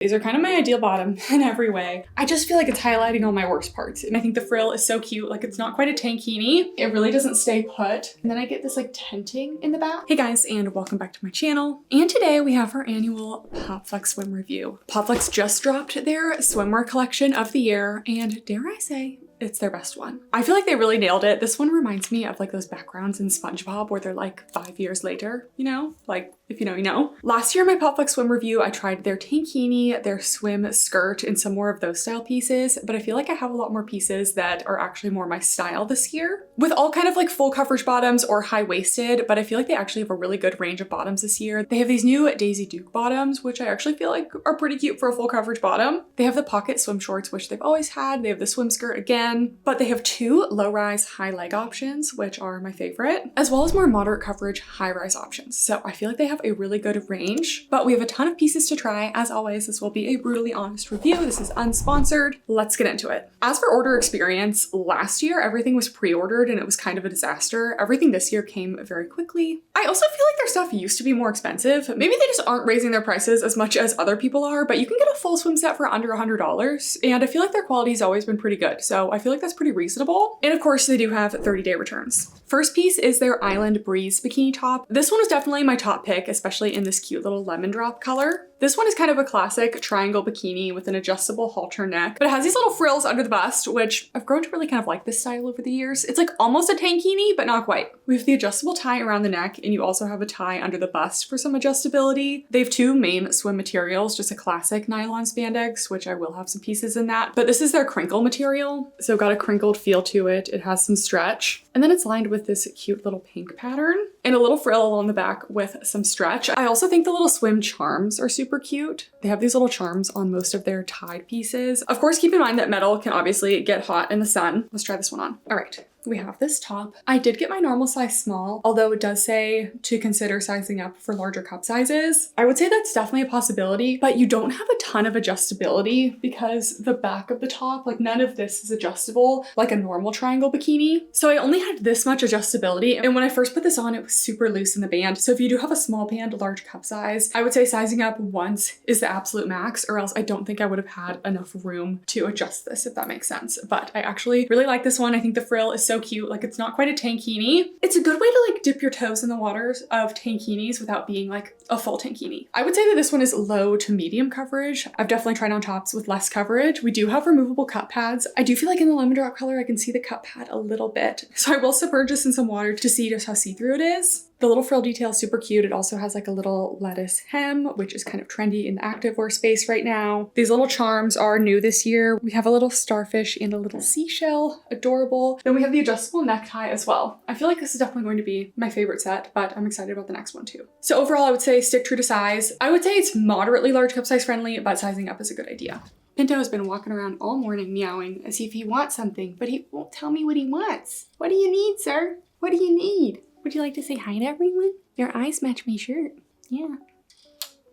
These are kind of my ideal bottom in every way. I just feel like it's highlighting all my worst parts. And I think the frill is so cute. Like it's not quite a tankini. It really doesn't stay put. And then I get this like tenting in the back. Hey guys, and welcome back to my channel. And today we have our annual Popflex swim review. Popflex just dropped their swimwear collection of the year. And dare I say, it's their best one. I feel like they really nailed it. This one reminds me of like those backgrounds in SpongeBob where they're like 5 years later, you know? Like, if you know, you know. Last year in my Popflex swim review, I tried their tankini, their swim skirt, and some more of those style pieces, but I feel like I have a lot more pieces that are actually more my style this year. With all kind of like full coverage bottoms or high-waisted, but I feel like they actually have a really good range of bottoms this year. They have these new Daisy Duke bottoms, which I actually feel like are pretty cute for a full coverage bottom. They have the pocket swim shorts, which they've always had. They have the swim skirt again, but they have two low-rise high leg options, which are my favorite, as well as more moderate coverage high-rise options. So I feel like they have a really good range, but we have a ton of pieces to try. As always, this will be a brutally honest review. This is unsponsored. Let's get into it. As for order experience, last year everything was pre-ordered and it was kind of a disaster. Everything this year came very quickly. I also feel like their stuff used to be more expensive. Maybe they just aren't raising their prices as much as other people are, but you can get a full swim set for under $100, and I feel like their quality has always been pretty good. So I feel like that's pretty reasonable. And of course, they do have 30-day returns. First piece is their Island Breeze bikini top. This one is definitely my top pick, especially in this cute little lemon drop color. This one is kind of a classic triangle bikini with an adjustable halter neck, but it has these little frills under the bust, which I've grown to really kind of like this style over the years. It's like almost a tankini, but not quite. We have the adjustable tie around the neck, and you also have a tie under the bust for some adjustability. They have two main swim materials, just a classic nylon spandex, which I will have some pieces in that, but this is their crinkle material. So got a crinkled feel to it. It has some stretch, and then it's lined with this cute little pink pattern and a little frill along the back with some stretch. I also think the little swim charms are super cute. They have these little charms on most of their tied pieces. Of course, keep in mind that metal can obviously get hot in the sun. Let's try this one on. All right. We have this top. I did get my normal size small, although it does say to consider sizing up for larger cup sizes. I would say that's definitely a possibility, but you don't have a ton of adjustability because the back of the top, like none of this is adjustable like a normal triangle bikini. So I only had this much adjustability. And when I first put this on, it was super loose in the band. So if you do have a small band, large cup size, I would say sizing up once is the absolute max, or else I don't think I would have had enough room to adjust this, if that makes sense. But I actually really like this one. I think the frill is so cute. Like it's not quite a tankini. It's a good way to like dip your toes in the waters of tankinis without being like a full tankini. I would say that this one is low to medium coverage. I've definitely tried on tops with less coverage. We do have removable cup pads. I do feel like in the lemon drop color, I can see the cup pad a little bit. So I will submerge this in some water to see just how see-through it is. The little frill detail is super cute. It also has like a little lettuce hem, which is kind of trendy in the activewear space right now. These little charms are new this year. We have a little starfish and a little seashell, adorable. Then we have the adjustable necktie as well. I feel like this is definitely going to be my favorite set, but I'm excited about the next one too. So overall, I would say stick true to size. I would say it's moderately large cup size friendly, but sizing up is a good idea. Pinto has been walking around all morning meowing as if he wants something, but he won't tell me what he wants. What do you need, sir? What do you need? Would you like to say hi to everyone? Your eyes match my shirt. Yeah.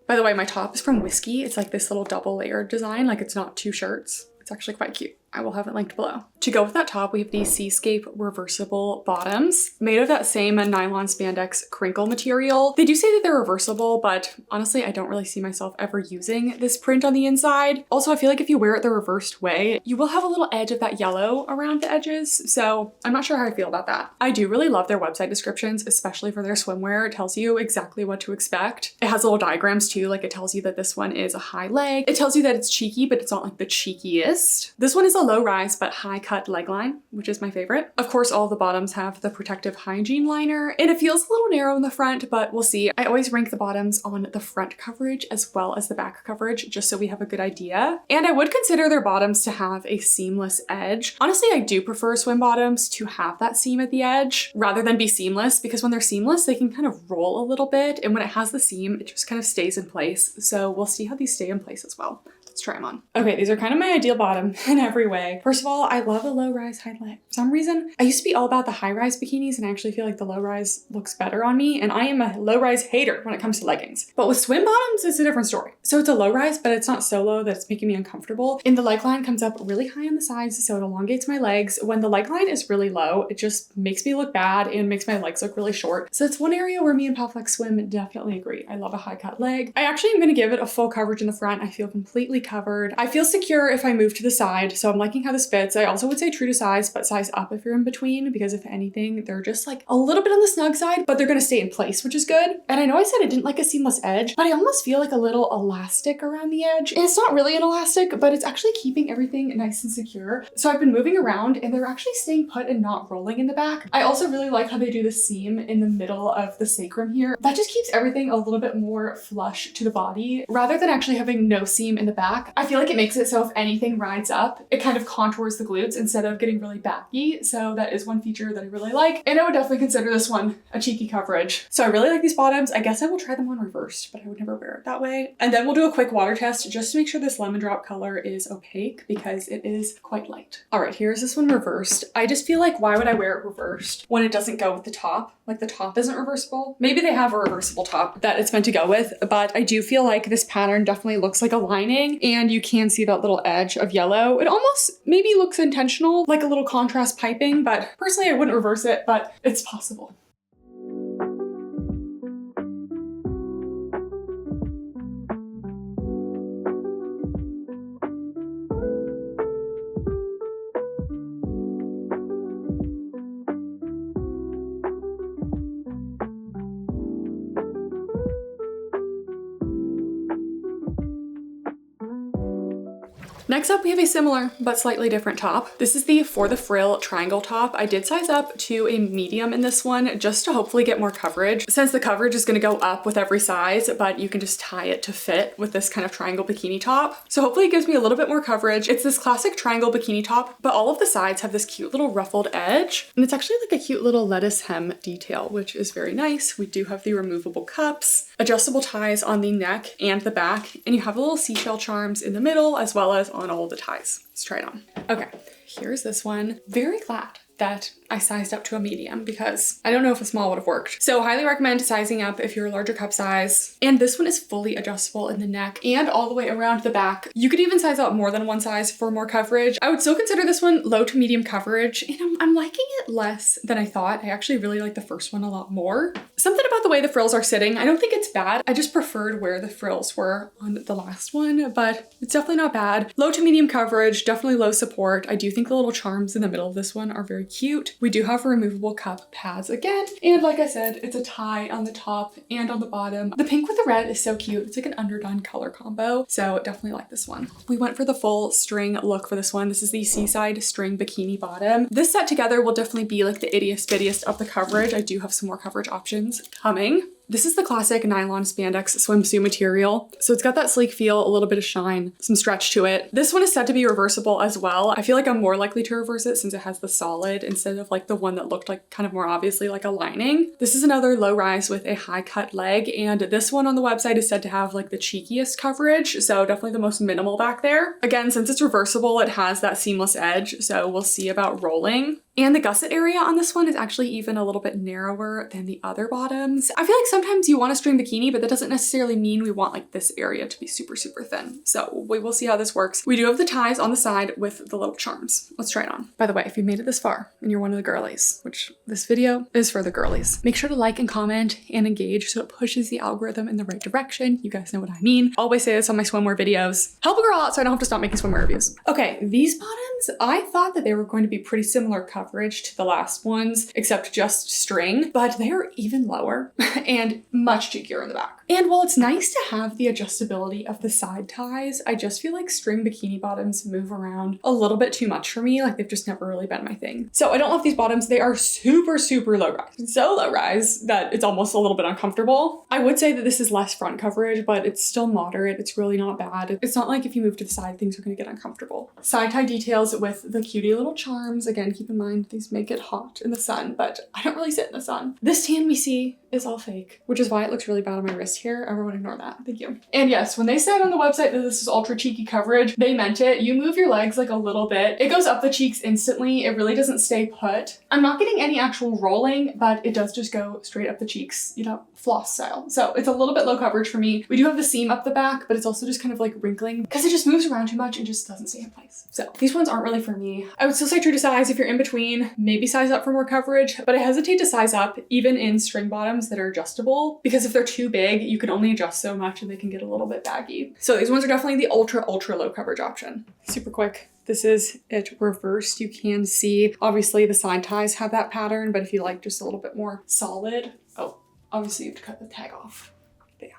By the way, my top is from Whiskey. It's like this little double layered design. Like it's not two shirts. It's actually quite cute. I will have it linked below. To go with that top, we have these Seascape reversible bottoms made of that same nylon spandex crinkle material. They do say that they're reversible, but honestly, I don't really see myself ever using this print on the inside. Also, I feel like if you wear it the reversed way, you will have a little edge of that yellow around the edges. So I'm not sure how I feel about that. I do really love their website descriptions, especially for their swimwear. It tells you exactly what to expect. It has little diagrams too. Like it tells you that this one is a high leg. It tells you that it's cheeky, but it's not like the cheekiest. This one is a low rise but high cut leg line, which is my favorite. Of course, all the bottoms have the protective hygiene liner, and it feels a little narrow in the front, but we'll see. I always rank the bottoms on the front coverage as well as the back coverage, just so we have a good idea. And I would consider their bottoms to have a seamless edge. Honestly, I do prefer swim bottoms to have that seam at the edge rather than be seamless, because when they're seamless, they can kind of roll a little bit, and when it has the seam, it just kind of stays in place. So we'll see how these stay in place as well. Let's try them on. Okay, these are kind of my ideal bottom in every every way. First of all, I love a low-rise highlight. For some reason, I used to be all about the high-rise bikinis, and I actually feel like the low-rise looks better on me, and I am a low-rise hater when it comes to leggings. But with swim bottoms, it's a different story. So it's a low-rise, but it's not so low that it's making me uncomfortable. And the leg line comes up really high on the sides, so it elongates my legs. When the leg line is really low, it just makes me look bad and makes my legs look really short. So it's one area where me and Popflex Swim definitely agree. I love a high cut leg. I actually am going to give it a full coverage in the front. I feel completely covered. I feel secure if I move to the side, so I'm liking how this fits. I also would say true to size, but size up if you're in between, because if anything, they're just like a little bit on the snug side, but they're going to stay in place, which is good. And I know I said I didn't like a seamless edge, but I almost feel like a little elastic around the edge. And it's not really an elastic, but it's actually keeping everything nice and secure. So I've been moving around and they're actually staying put and not rolling in the back. I also really like how they do the seam in the middle of the sacrum here. That just keeps everything a little bit more flush to the body rather than actually having no seam in the back. I feel like it makes it so if anything rides up, it kind of contours the glutes instead of getting really baggy. So that is one feature that I really like. And I would definitely consider this one a cheeky coverage. So I really like these bottoms. I guess I will try them on reversed, but I would never wear it that way. And then we'll do a quick water test just to make sure this lemon drop color is opaque because it is quite light. All right, here's this one reversed. I just feel like why would I wear it reversed when it doesn't go with the top? Like the top isn't reversible. Maybe they have a reversible top that it's meant to go with, but I do feel like this pattern definitely looks like a lining and you can see that little edge of yellow. It almost maybe looks intentional, like a little contrast piping, but personally I wouldn't reverse it, but it's possible. Next up, we have a similar but slightly different top. This is the For the Frill triangle top. I did size up to a medium in this one just to hopefully get more coverage, since the coverage is going to go up with every size, but you can just tie it to fit with this kind of triangle bikini top. So hopefully it gives me a little bit more coverage. It's this classic triangle bikini top, but all of the sides have this cute little ruffled edge. And it's actually like a cute little lettuce hem detail, which is very nice. We do have the removable cups, adjustable ties on the neck and the back, and you have the little seashell charms in the middle as well as on all the ties. Let's try it on. Okay, here's this one. Very glad that I sized up to a medium because I don't know if a small would have worked. So highly recommend sizing up if you're a larger cup size. And this one is fully adjustable in the neck and all the way around the back. You could even size up more than one size for more coverage. I would still consider this one low to medium coverage, and I'm liking it less than I thought. I actually really like the first one a lot more. Something about the way the frills are sitting, I don't think it's bad. I just preferred where the frills were on the last one, but it's definitely not bad. Low to medium coverage, definitely low support. I do think the little charms in the middle of this one are very cute. We do have removable cup pads again. And like I said, it's a tie on the top and on the bottom. The pink with the red is so cute. It's like an underdone color combo. So definitely like this one. We went for the full string look for this one. This is the Seaside string bikini bottom. This set together will definitely be like the ittiest bittiest of the coverage. I do have some more coverage options coming. This is the classic nylon spandex swimsuit material. So it's got that sleek feel, a little bit of shine, some stretch to it. This one is said to be reversible as well. I feel like I'm more likely to reverse it since it has the solid instead of like the one that looked like kind of more obviously like a lining. This is another low rise with a high cut leg, and this one on the website is said to have like the cheekiest coverage, so definitely the most minimal back there. Again, since it's reversible, it has that seamless edge, so we'll see about rolling. And the gusset area on this one is actually even a little bit narrower than the other bottoms. I feel like sometimes you want a string bikini, but that doesn't necessarily mean we want like this area to be super, super thin. So we will see how this works. We do have the ties on the side with the little charms. Let's try it on. By the way, if you made it this far and you're one of the girlies, which this video is for the girlies, make sure to like and comment and engage so it pushes the algorithm in the right direction. You guys know what I mean. Always say this on my swimwear videos. Help a girl out so I don't have to stop making swimwear reviews. Okay, these bottoms, I thought that they were going to be pretty similar coverage to the last ones, except just string, but they're even lower and much cheekier in the back. And while it's nice to have the adjustability of the side ties, I just feel like string bikini bottoms move around a little bit too much for me. Like they've just never really been my thing. So I don't love these bottoms. They are super, super low rise. So low rise that it's almost a little bit uncomfortable. I would say that this is less front coverage, but it's still moderate. It's really not bad. It's not like if you move to the side, things are gonna get uncomfortable. Side tie details with the cutie little charms. Again, keep in mind, these make it hot in the sun, but I don't really sit in the sun. This tan we see is all fake, which is why it looks really bad on my wrist here. Everyone ignore that, thank you. And yes, when they said on the website that this is ultra cheeky coverage, they meant it. You move your legs like a little bit, it goes up the cheeks instantly. It really doesn't stay put. I'm not getting any actual rolling, but it does just go straight up the cheeks, you know, floss style. So it's a little bit low coverage for me. We do have the seam up the back, but it's also just kind of like wrinkling because it just moves around too much and just doesn't stay in place. So these ones aren't really for me. I would still say true to size. If you're in between, maybe size up for more coverage, but I hesitate to size up even in string bottoms that are adjustable, because if they're too big, you can only adjust so much and they can get a little bit baggy. So these ones are definitely the ultra low coverage option. Super quick. This is it reversed. You can see, obviously the side ties have that pattern, but if you like just a little bit more solid, oh, obviously you have to cut the tag off. But yeah.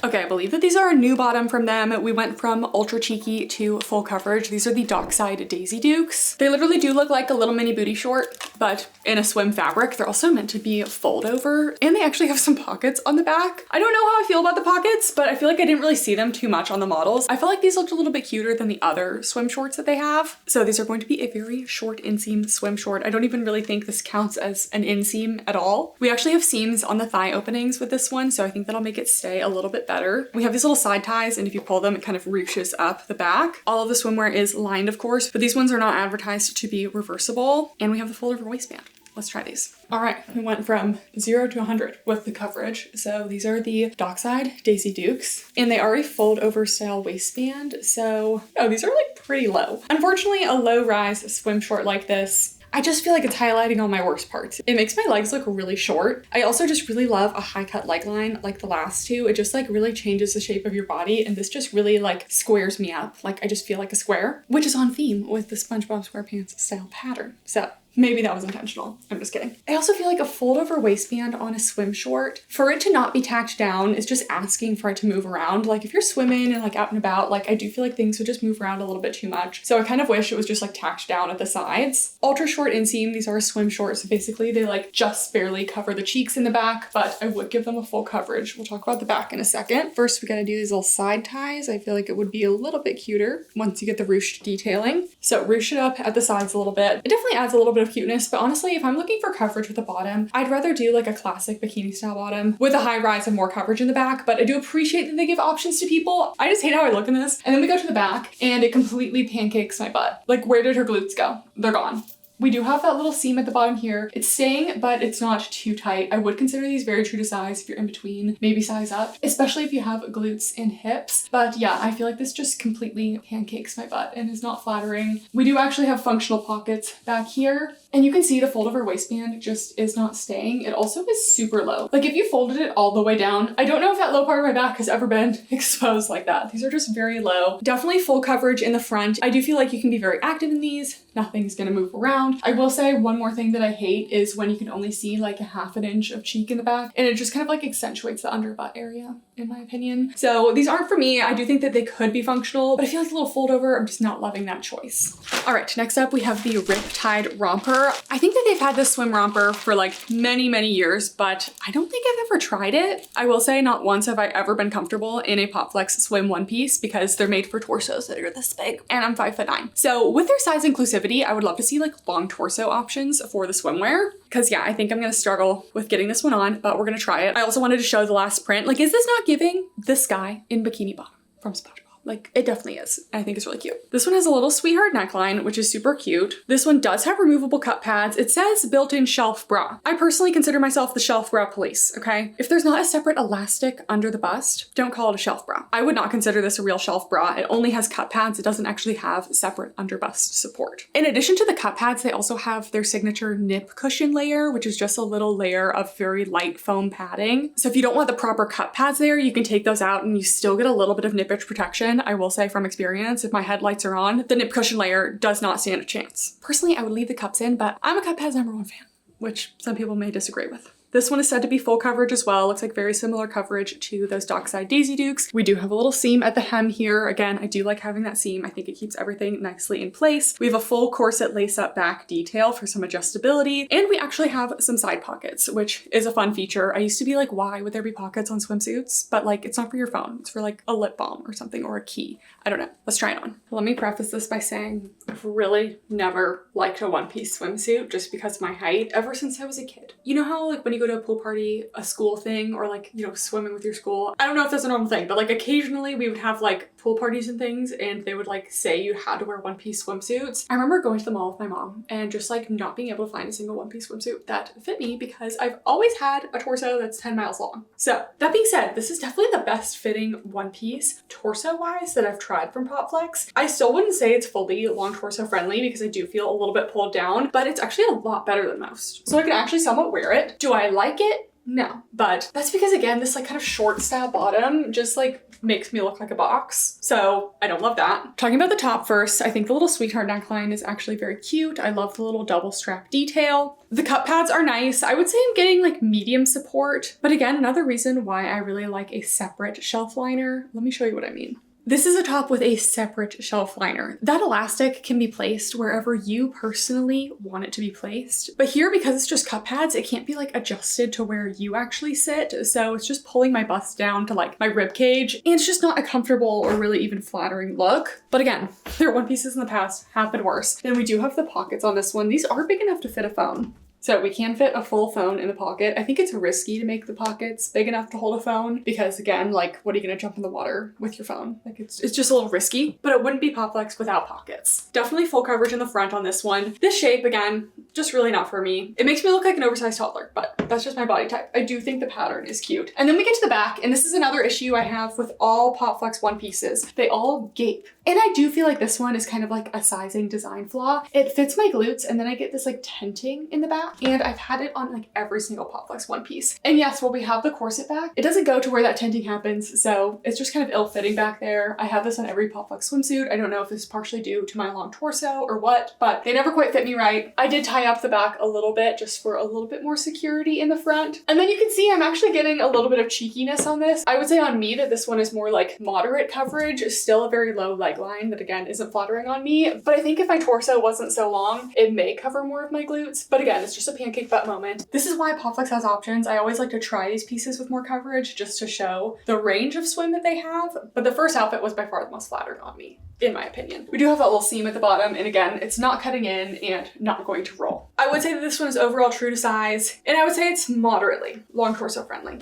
Okay, I believe that these are a new bottom from them. We went from ultra cheeky to full coverage. These are the Dockside Daisy Dukes. They literally do look like a little mini booty short, but in a swim fabric. They're also meant to be fold over, and they actually have some pockets on the back. I don't know how I feel about the pockets, but I feel like I didn't really see them too much on the models. I feel like these looked a little bit cuter than the other swim shorts that they have. So these are going to be a very short inseam swim short. I don't even really think this counts as an inseam at all. We actually have seams on the thigh openings with this one, so I think that'll make it stay a little bit better. We have these little side ties, and if you pull them, it kind of ruches up the back. All of the swimwear is lined, of course, but these ones are not advertised to be reversible. And we have the fold over waistband. Let's try these. All right, we went from 0 to 100 with the coverage. So these are the Dockside Daisy Dukes, and they are a fold over style waistband. So, oh, these are like pretty low. Unfortunately, a low rise swim short like this, I just feel like it's highlighting all my worst parts. It makes my legs look really short. I also just really love a high cut leg line like the last two. It just like really changes the shape of your body, and this just really like squares me up. Like I just feel like a square, which is on theme with the SpongeBob SquarePants style pattern. So maybe that was intentional. I'm just kidding. I also feel like a fold over waistband on a swim short, for it to not be tacked down is just asking for it to move around. Like if you're swimming and like out and about, like I do feel like things would just move around a little bit too much. So I kind of wish it was just like tacked down at the sides. Ultra short inseam, these are a swim short. So basically they like just barely cover the cheeks in the back, but I would give them a full coverage. We'll talk about the back in a second. First, we gotta do these little side ties. I feel like it would be a little bit cuter once you get the ruched detailing. So ruche it up at the sides a little bit. It definitely adds a little bit of cuteness, but honestly, if I'm looking for coverage with the bottom, I'd rather do like a classic bikini style bottom with a high rise and more coverage in the back, but I do appreciate that they give options to people. I just hate how I look in this. And then we go to the back and it completely pancakes my butt. Like, where did her glutes go? They're gone. We do have that little seam at the bottom here. It's staying, but it's not too tight. I would consider these very true to size if you're in between, maybe size up, especially if you have glutes and hips. But yeah, I feel like this just completely pancakes my butt and is not flattering. We do actually have functional pockets back here, and you can see the fold over waistband just is not staying. It also is super low. Like if you folded it all the way down, I don't know if that low part of my back has ever been exposed like that. These are just very low. Definitely full coverage in the front. I do feel like you can be very active in these. Nothing's gonna move around. I will say one more thing that I hate is when you can only see like a ½ inch of cheek in the back, and it just kind of like accentuates the under butt area, in my opinion. So these aren't for me. I do think that they could be functional, but I feel like a little fold over, I'm just not loving that choice. All right, next up we have the Riptide romper. I think that they've had this swim romper for like many, many years, but I don't think I've ever tried it. I will say not once have I ever been comfortable in a Popflex swim one piece because they're made for torsos that are this big, and I'm 5'9". So with their size inclusivity, I would love to see like long torso options for the swimwear. Cause yeah, I think I'm gonna struggle with getting this one on, but we're gonna try it. I also wanted to show the last print. Like, is this not giving this guy in bikini bottom from SpongeBob? Like, it definitely is. I think it's really cute. This one has a little sweetheart neckline, which is super cute. This one does have removable cup pads. It says built-in shelf bra. I personally consider myself the shelf bra police, okay? If there's not a separate elastic under the bust, don't call it a shelf bra. I would not consider this a real shelf bra. It only has cup pads. It doesn't actually have separate under bust support. In addition to the cup pads, they also have their signature nip cushion layer, which is just a little layer of very light foam padding. So if you don't want the proper cup pads there, you can take those out and you still get a little bit of nippage protection. I will say from experience, if my headlights are on, the nip cushion layer does not stand a chance. Personally, I would leave the cups in, but I'm a cup pads #1 fan, which some people may disagree with. This one is said to be full coverage as well. Looks like very similar coverage to those Dockside Daisy Dukes. We do have a little seam at the hem here. Again, I do like having that seam. I think it keeps everything nicely in place. We have a full corset lace-up back detail for some adjustability, and we actually have some side pockets, which is a fun feature. I used to be like, why would there be pockets on swimsuits? But like, it's not for your phone. It's for like a lip balm or something, or a key. I don't know. Let's try it on. Let me preface this by saying I've really never liked a one-piece swimsuit just because of my height ever since I was a kid. You know how like when you go to a pool party, a school thing, or like, you know, swimming with your school, I don't know if that's a normal thing, but like occasionally we would have like pool parties and things, and they would like say you had to wear one-piece swimsuits. I remember going to the mall with my mom and just like not being able to find a single one-piece swimsuit that fit me because I've always had a torso that's 10 miles long. So that being said, this is definitely the best fitting one-piece torso-wise that I've tried from Popflex. I still wouldn't say it's fully long torso friendly because I do feel a little bit pulled down, but it's actually a lot better than most. So I can actually somewhat wear it. Do I like it? No, but that's because again, this like kind of short style bottom just like makes me look like a box. So I don't love that. Talking about the top first, I think the little sweetheart neckline is actually very cute. I love the little double strap detail. The cup pads are nice. I would say I'm getting like medium support, but again, another reason why I really like a separate shelf liner. Let me show you what I mean. This is a top with a separate shelf liner. That elastic can be placed wherever you personally want it to be placed. But here, because it's just cup pads, it can't be like adjusted to where you actually sit. So it's just pulling my bust down to like my rib cage. And it's just not a comfortable or really even flattering look. But again, their one pieces in the past have been worse. Then we do have the pockets on this one. These are big enough to fit a phone. So we can fit a full phone in the pocket. I think it's risky to make the pockets big enough to hold a phone because again, like what are you gonna jump in the water with your phone? Like it's just a little risky, but it wouldn't be Popflex without pockets. Definitely full coverage in the front on this one. This shape, again, just really not for me. It makes me look like an oversized toddler, but that's just my body type. I do think the pattern is cute. And then we get to the back, and this is another issue I have with all Popflex one pieces. They all gape. And I do feel like this one is kind of like a sizing design flaw. It fits my glutes, and then I get this like tenting in the back. And I've had it on like every single Popflex one piece. And yes, while we have the corset back, it doesn't go to where that tenting happens. So it's just kind of ill-fitting back there. I have this on every Popflex swimsuit. I don't know if this is partially due to my long torso or what, but they never quite fit me right. I did tie up the back a little bit just for a little bit more security in the front. And then you can see I'm actually getting a little bit of cheekiness on this. I would say on me that this one is more like moderate coverage, still a very low leg line that again isn't flattering on me. But I think if my torso wasn't so long, it may cover more of my glutes. But again, it's just a pancake butt moment. This is why Popflex has options. I always like to try these pieces with more coverage just to show the range of swim that they have. But the first outfit was by far the most flattering on me, in my opinion. We do have that little seam at the bottom, and again, it's not cutting in and not going to roll. I would say that this one is overall true to size, and I would say it's moderately long torso friendly.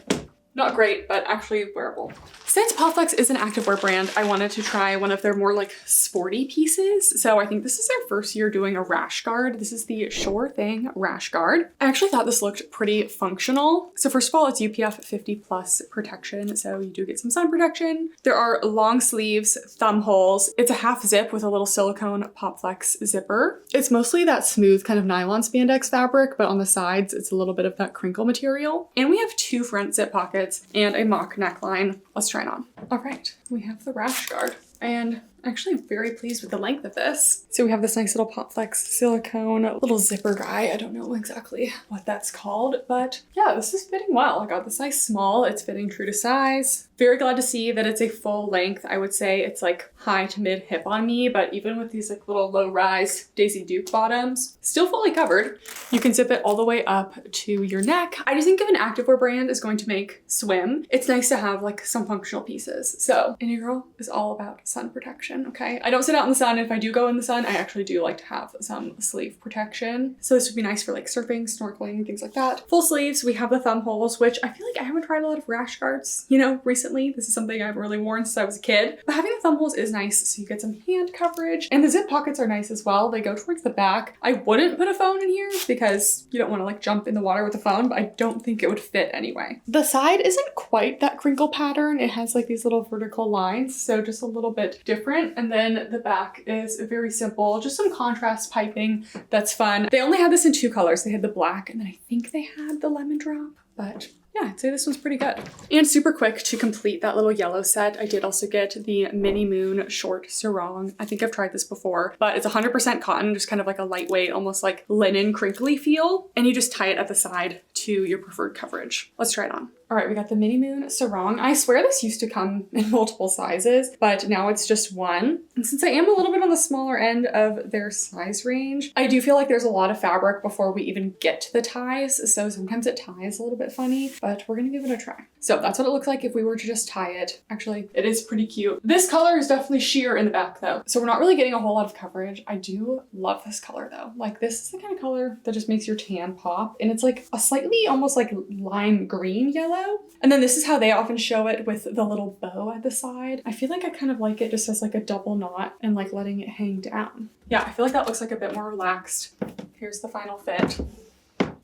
Not great, but actually wearable. Since Popflex is an activewear brand, I wanted to try one of their more like sporty pieces. So I think this is their first year doing a rash guard. This is the Sure Thing rash guard. I actually thought this looked pretty functional. So first of all, it's UPF 50+ protection. So you do get some sun protection. There are long sleeves, thumb holes. It's a half zip with a little silicone Popflex zipper. It's mostly that smooth kind of nylon spandex fabric, but on the sides, it's a little bit of that crinkle material. And we have 2 front zip pockets and a mock neckline. Let's try it on. All right, we have the rash guard, and actually very pleased with the length of this. So we have this nice little Popflex silicone little zipper guy. I don't know exactly what that's called, but yeah, this is fitting well. I got the size small. It's fitting true to size. Very glad to see that it's a full length. I would say it's like high to mid hip on me, but even with these like little low rise Daisy Duke bottoms, still fully covered. You can zip it all the way up to your neck. I just think if an activewear brand is going to make swim, it's nice to have like some functional pieces. So Integral is all about sun protection. Okay, I don't sit out in the sun. If I do go in the sun, I actually do like to have some sleeve protection. So this would be nice for like surfing, snorkeling, things like that. Full sleeves, we have the thumb holes, which I feel like I haven't tried a lot of rash guards, you know, recently. This is something I haven't really worn since I was a kid. But having the thumb holes is nice, so you get some hand coverage. And the zip pockets are nice as well. They go towards the back. I wouldn't put a phone in here because you don't want to like jump in the water with a phone, but I don't think it would fit anyway. The side isn't quite that crinkle pattern. It has like these little vertical lines, so just a little bit different. And then the back is very simple, just some contrast piping that's fun. They only had this in 2 colors. They had the black, and then I think they had the lemon drop, but yeah, I'd say this one's pretty good. And super quick to complete that little yellow set, I did also get the Minimoon short sarong. I think I've tried this before, but it's 100% cotton, just kind of like a lightweight, almost like linen crinkly feel. And you just tie it at the side to your preferred coverage. Let's try it on. All right, we got the Minimoon Sarong. I swear this used to come in multiple sizes, but now it's just one. And since I am a little bit on the smaller end of their size range, I do feel like there's a lot of fabric before we even get to the ties. So sometimes it ties a little bit funny, but we're gonna give it a try. So that's what it looks like if we were to just tie it. Actually, it is pretty cute. This color is definitely sheer in the back though. So we're not really getting a whole lot of coverage. I do love this color though. Like this is the kind of color that just makes your tan pop. And it's like a slightly almost like lime green yellow. And then this is how they often show it with the little bow at the side. I feel like I kind of like it just as like a double knot and like letting it hang down. Yeah, I feel like that looks like a bit more relaxed. Here's the final fit.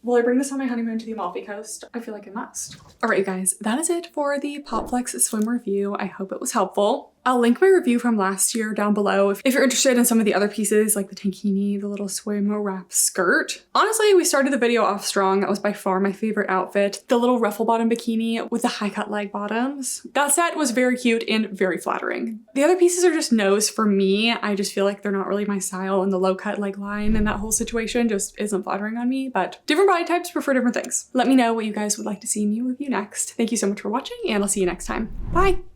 Will I bring this on my honeymoon to the Amalfi Coast? I feel like I must. All right, you guys, that is it for the Popflex swim review. I hope it was helpful. I'll link my review from last year down below if you're interested in some of the other pieces like the tankini, the little swim wrap skirt. Honestly, we started the video off strong. That was by far my favorite outfit. The little ruffle bottom bikini with the high cut leg bottoms. That set was very cute and very flattering. The other pieces are just no's for me. I just feel like they're not really my style, and the low cut leg line and that whole situation just isn't flattering on me, but different body types prefer different things. Let me know what you guys would like to see me review next. Thank you so much for watching, and I'll see you next time. Bye.